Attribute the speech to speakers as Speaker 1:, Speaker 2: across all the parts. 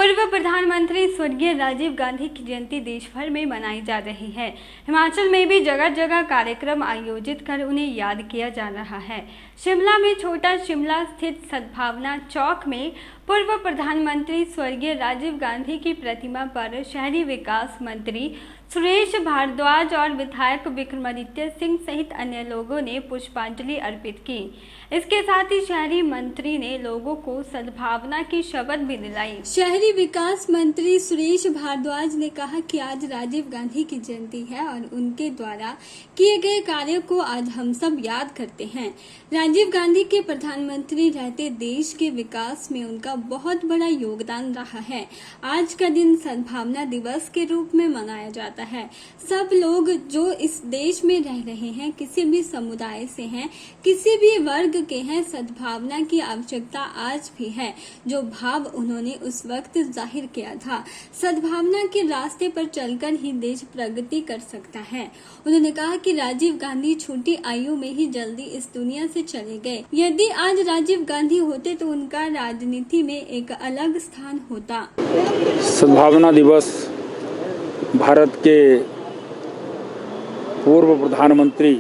Speaker 1: पूर्व प्रधानमंत्री स्वर्गीय राजीव गांधी की जयंती देश भर में मनाई जा रही है। हिमाचल में भी जगह जगह कार्यक्रम आयोजित कर उन्हें याद किया जा रहा है। शिमला में छोटा शिमला स्थित सद्भावना चौक में पूर्व प्रधानमंत्री स्वर्गीय राजीव गांधी की प्रतिमा पर शहरी विकास मंत्री सुरेश भारद्वाज और विधायक विक्रमादित्य सिंह सहित अन्य लोगों ने पुष्पांजलि अर्पित की। इसके साथ ही शहरी मंत्री ने लोगों को सद्भावना की शपथ भी दिलाई। शहरी विकास मंत्री सुरेश भारद्वाज ने कहा कि आज राजीव गांधी की जयंती है और उनके द्वारा किए गए कार्यों को आज हम सब याद करते हैं। राजीव गांधी के प्रधानमंत्री रहते देश के विकास में उनका बहुत बड़ा योगदान रहा है। आज का दिन सद्भावना दिवस के रूप में मनाया जाता है। सब लोग जो इस देश में रह रहे हैं, किसी भी समुदाय से हैं, किसी भी वर्ग के हैं, सद्भावना की आवश्यकता आज भी है। जो भाव उन्होंने उस वक्त जाहिर किया था, सद्भावना के रास्ते पर चलकर ही देश प्रगति कर सकता है। उन्होंने कहा कि राजीव गांधी छोटी आयु में ही जल्दी इस दुनिया से चले गए। यदि आज राजीव गांधी होते तो उनका राजनीति में एक अलग स्थान होता।
Speaker 2: सद्भावना दिवस भारत के पूर्व प्रधानमंत्री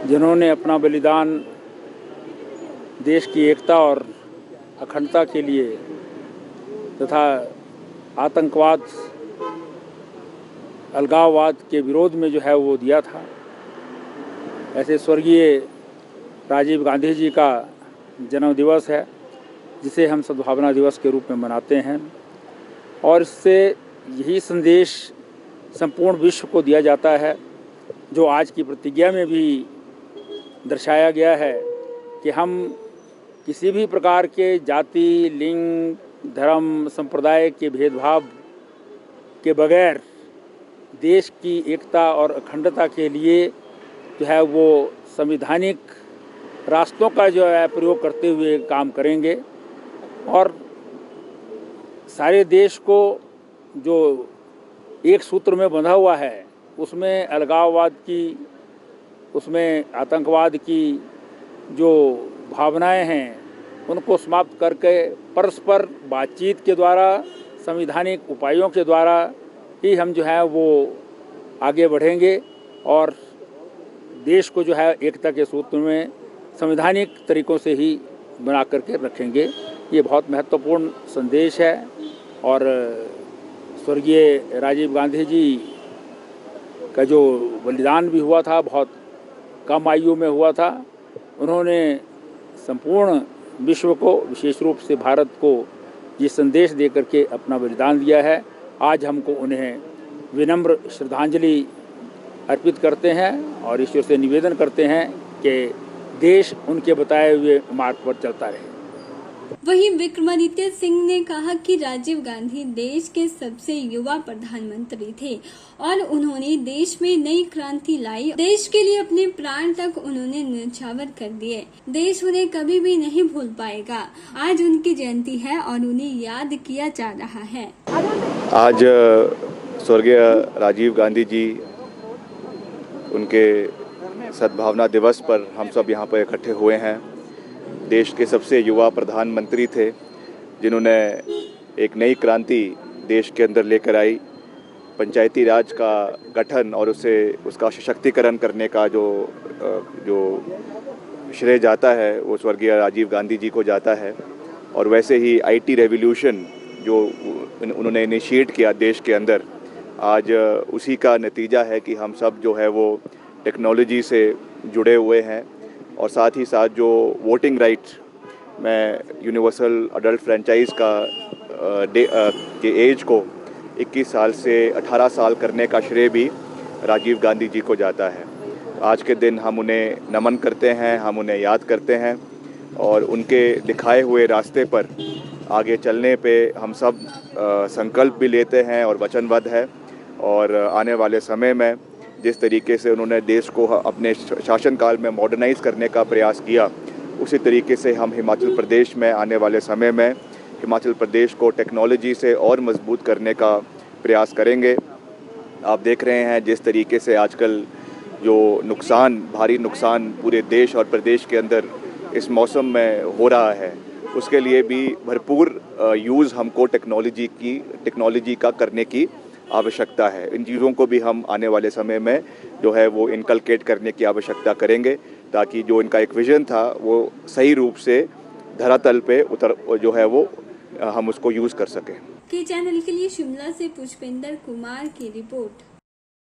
Speaker 2: जिन्होंने अपना बलिदान देश की एकता और अखंडता के लिए तथा आतंकवाद अलगाववाद के विरोध में जो है वो दिया था, ऐसे स्वर्गीय राजीव गांधी जी का जन्म दिवस है जिसे हम सद्भावना दिवस के रूप में मनाते हैं। और इससे यही संदेश संपूर्ण विश्व को दिया जाता है जो आज की प्रतिज्ञा में भी दर्शाया गया है कि हम किसी भी प्रकार के जाति, लिंग, धर्म, संप्रदाय के भेदभाव के बगैर देश की एकता और अखंडता के लिए जो है वो संवैधानिक रास्तों का जो है प्रयोग करते हुए काम करेंगे और सारे देश को जो एक सूत्र में बंधा हुआ है उसमें अलगाववाद की, उसमें आतंकवाद की जो भावनाएं हैं उनको समाप्त करके परस्पर बातचीत के द्वारा, संवैधानिक उपायों के द्वारा ही हम जो है वो आगे बढ़ेंगे और देश को जो है एकता के सूत्र में संवैधानिक तरीकों से ही बना करके रखेंगे। ये बहुत महत्वपूर्ण संदेश है और स्वर्गीय राजीव गांधी जी का जो बलिदान भी हुआ था, बहुत कम आयु में हुआ था। उन्होंने संपूर्ण विश्व को, विशेष रूप से भारत को ये संदेश दे करके अपना बलिदान दिया है। आज हमको उन्हें विनम्र श्रद्धांजलि अर्पित करते हैं और ईश्वर से निवेदन करते हैं कि देश उनके बताए हुए मार्ग पर चलता रहे।
Speaker 1: वहीं विक्रमादित्य सिंह ने कहा कि राजीव गांधी देश के सबसे युवा प्रधानमंत्री थे और उन्होंने देश में नई क्रांति लाई। देश के लिए अपने प्राण तक उन्होंने न्यौछावर कर दिए। देश उन्हें कभी भी नहीं भूल पाएगा। आज उनकी जयंती है और उन्हें याद किया जा रहा है।
Speaker 3: आज स्वर्गीय राजीव गांधी जी उनके सद्भावना दिवस पर हम सब यहाँ पर इकट्ठे हुए हैं। देश के सबसे युवा प्रधानमंत्री थे जिन्होंने एक नई क्रांति देश के अंदर लेकर आई। पंचायती राज का गठन और उसका सशक्तिकरण करने का जो श्रेय जाता है वो स्वर्गीय राजीव गांधी जी को जाता है। और वैसे ही आईटी रेवोल्यूशन जो उन्होंने इनिशिएट किया देश के अंदर, आज उसी का नतीजा है कि हम सब जो है वो टेक्नोलॉजी से जुड़े हुए हैं। और साथ ही साथ जो वोटिंग राइट में यूनिवर्सल अडल्ट फ्रेंचाइज के एज को 21 साल से 18 साल करने का श्रेय भी राजीव गांधी जी को जाता है। आज के दिन हम उन्हें नमन करते हैं, हम उन्हें याद करते हैं और उनके दिखाए हुए रास्ते पर आगे चलने पे हम सब संकल्प भी लेते हैं और वचनबद्ध है। और आने वाले समय में जिस तरीके से उन्होंने देश को अपने शासनकाल में मॉडर्नाइज करने का प्रयास किया, उसी तरीके से हम हिमाचल प्रदेश में आने वाले समय में हिमाचल प्रदेश को टेक्नोलॉजी से और मजबूत करने का प्रयास करेंगे। आप देख रहे हैं जिस तरीके से आजकल जो भारी नुकसान पूरे देश और प्रदेश के अंदर इस मौसम में हो रहा है, उसके लिए भी भरपूर यूज़ हमको टेक्नोलॉजी का करने की आवश्यकता है। इन चीज़ों को भी हम आने वाले समय में जो है वो इनकलकेट करने की आवश्यकता करेंगे, ताकि जो इनका एक विज़न था वो सही रूप से धरातल पे जो है वो हम उसको यूज़ कर सकें।
Speaker 1: के चैनल के लिए शिमला से पुष्पेंद्र कुमार की रिपोर्ट।